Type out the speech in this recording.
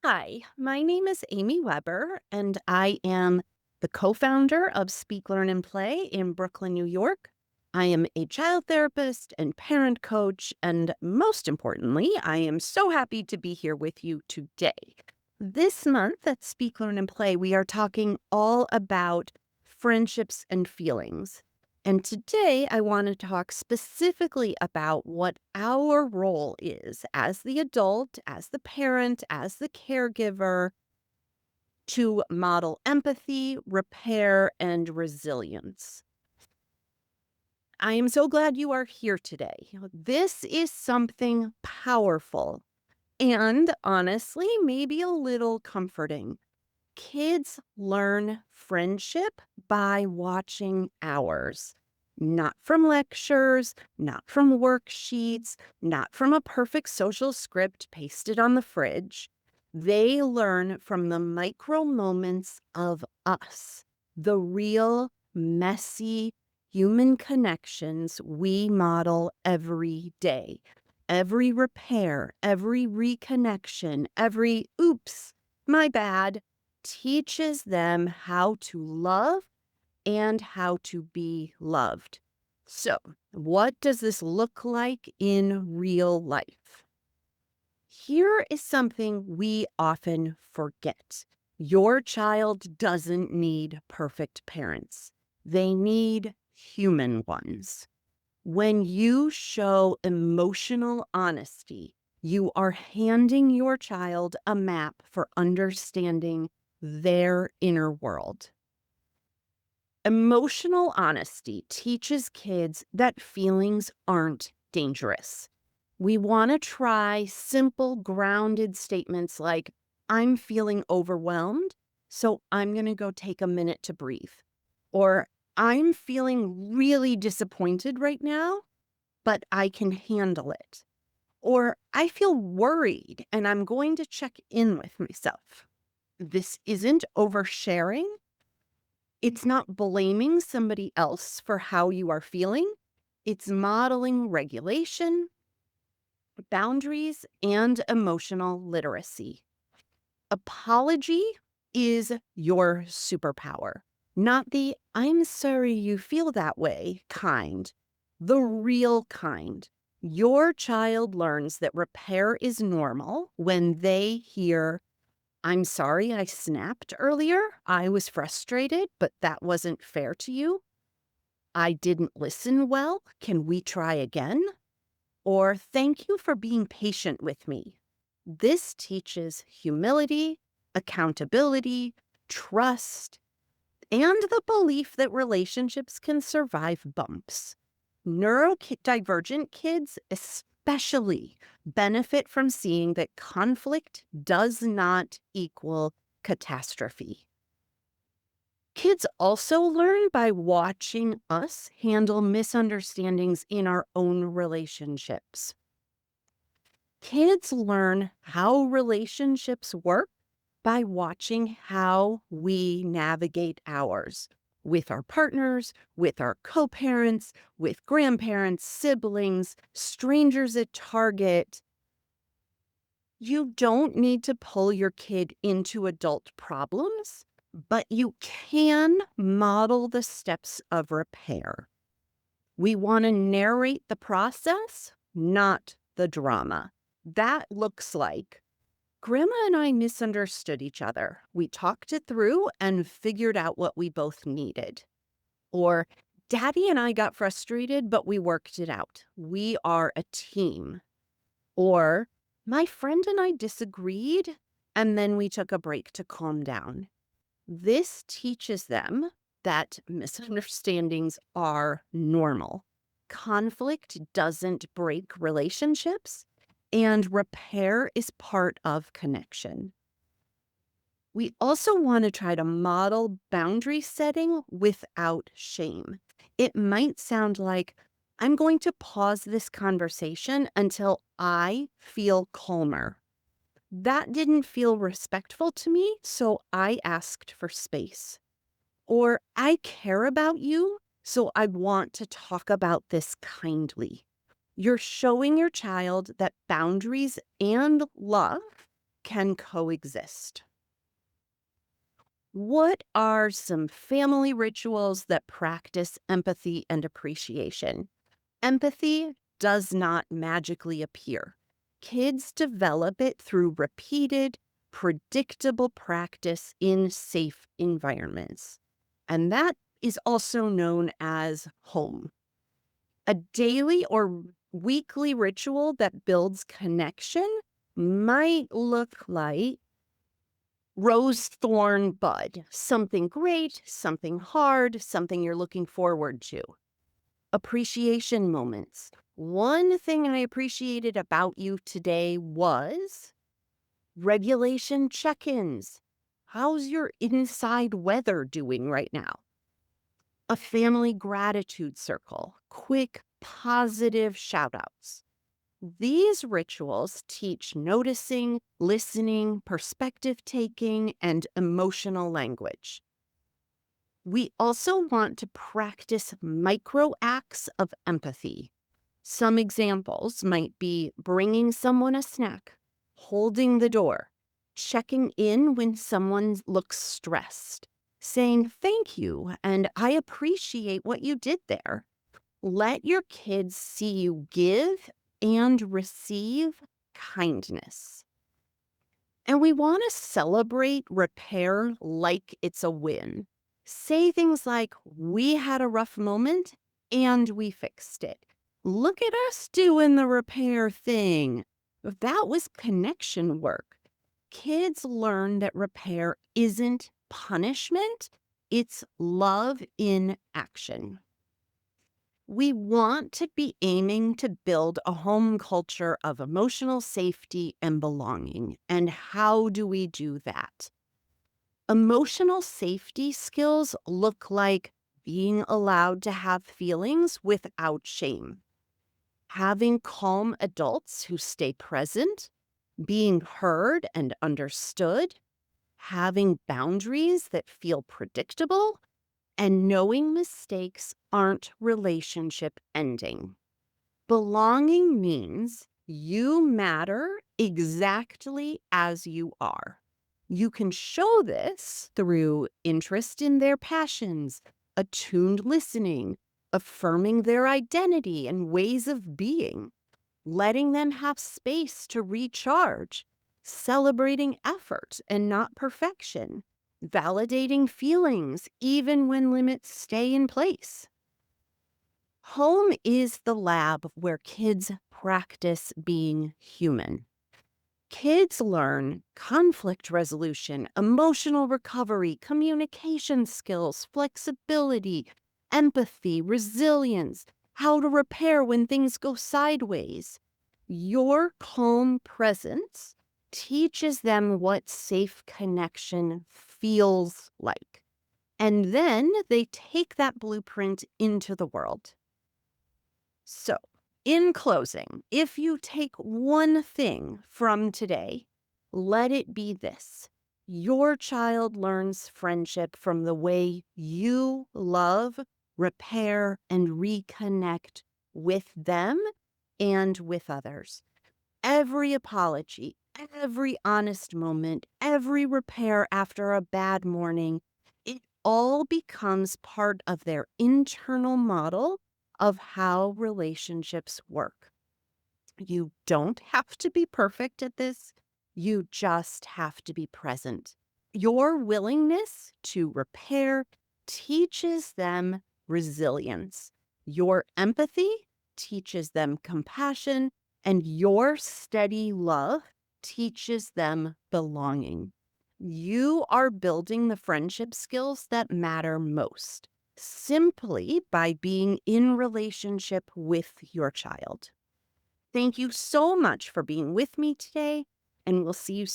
Hi, my name is Amy Weber, and I am the co founder of Speak, Learn, and Play in Brooklyn, New York. I am a child therapist and parent coach, and most importantly, I am so happy to be here with you today. This month at Speak, Learn, and Play, we are talking all about friendships and feelings. And today I want to talk specifically about what our role is as the adult, as the parent, as the caregiver to model empathy, repair, and resilience. I am so glad you are here today. This is something powerful and honestly, maybe a little comforting. Kids learn friendship by watching ours, not from lectures, not from worksheets, not from a perfect social script pasted on the fridge. They learn from the micro moments of us, the real, messy human connections we model every day. Every repair, every reconnection, every oops, my bad teaches them how to love and how to be loved. So, what does this look like in real life? Here is something we often forget. Your child doesn't need perfect parents. They need human ones. When you show emotional honesty, you are handing your child a map for understanding their inner world. Emotional honesty teaches kids that feelings aren't dangerous. We want to try simple, grounded statements like, I'm feeling overwhelmed, so I'm going to go take a minute to breathe. Or, I'm feeling really disappointed right now, but I can handle it. Or, I feel worried and I'm going to check in with myself. This isn't oversharing. It's not blaming somebody else for how you are feeling. It's modeling regulation, boundaries, and emotional literacy. Apology is your superpower, not the I'm sorry you feel that way kind, the real kind. Your child learns that repair is normal when they hear, I'm sorry I snapped earlier. I was frustrated, but that wasn't fair to you. I didn't listen well. Can we try again? Or thank you for being patient with me. This teaches humility, accountability, trust, and the belief that relationships can survive bumps. Neurodivergent kids, especially, benefit from seeing that conflict does not equal catastrophe. Kids also learn by watching us handle misunderstandings in our own relationships. Kids learn how relationships work by watching how we navigate ours with our partners, with our co parents, with grandparents, siblings, strangers at Target. You don't need to pull your kid into adult problems, but you can model the steps of repair. We want to narrate the process, not the drama. That looks like Grandma and I misunderstood each other. We talked it through and figured out what we both needed. Or Daddy and I got frustrated, but we worked it out. We are a team. Or my friend and I disagreed, and then we took a break to calm down. This teaches them that misunderstandings are normal. Conflict doesn't break relationships, and repair is part of connection. We also want to try to model boundary setting without shame. It might sound like, I'm going to pause this conversation until I feel calmer. That didn't feel respectful to me, so I asked for space. Or I care about you, so I want to talk about this kindly. You're showing your child that boundaries and love can coexist. What are some family rituals that practice empathy and appreciation? Empathy does not magically appear. Kids develop it through repeated, predictable practice in safe environments. And that is also known as home. A daily or weekly ritual that builds connection might look like rose, thorn, bud. Something great, something hard, something you're looking forward to. Appreciation moments. One thing I appreciated about you today was regulation check-ins. How's your inside weather doing right now? A family gratitude circle. Quick, positive shout-outs. These rituals teach noticing, listening, perspective taking, and emotional language. We also want to practice micro acts of empathy. Some examples might be bringing someone a snack, holding the door, checking in when someone looks stressed, saying thank you and I appreciate what you did there. Let your kids see you give and receive kindness. And we want to celebrate repair like it's a win. Say things like, we had a rough moment and we fixed it. Look at us doing the repair thing. That was connection work. Kids learn that repair isn't punishment, it's love in action. We want to be aiming to build a home culture of emotional safety and belonging. And how do we do that? Emotional safety skills look like being allowed to have feelings without shame, having calm adults who stay present, being heard and understood, having boundaries that feel predictable, and knowing mistakes aren't relationship ending. Belonging means you matter exactly as you are. You can show this through interest in their passions, attuned listening, affirming their identity and ways of being, letting them have space to recharge, celebrating effort and not perfection, validating feelings even when limits stay in place. Home is the lab where kids practice being human. Kids learn conflict resolution, emotional recovery, communication skills, flexibility, empathy, resilience, how to repair when things go sideways. Your calm presence teaches them what safe connection feels like. And then they take that blueprint into the world. So, in closing, if you take one thing from today, let it be this. Your child learns friendship from the way you love, repair, and reconnect with them and with others. Every apology, every honest moment, every repair after a bad morning, it all becomes part of their internal model of how relationships work. You don't have to be perfect at this. You just have to be present. Your willingness to repair teaches them resilience. Your empathy teaches them compassion, and your steady love teaches them belonging. You are building the friendship skills that matter most simply by being in relationship with your child. Thank you so much for being with me today, and we'll see you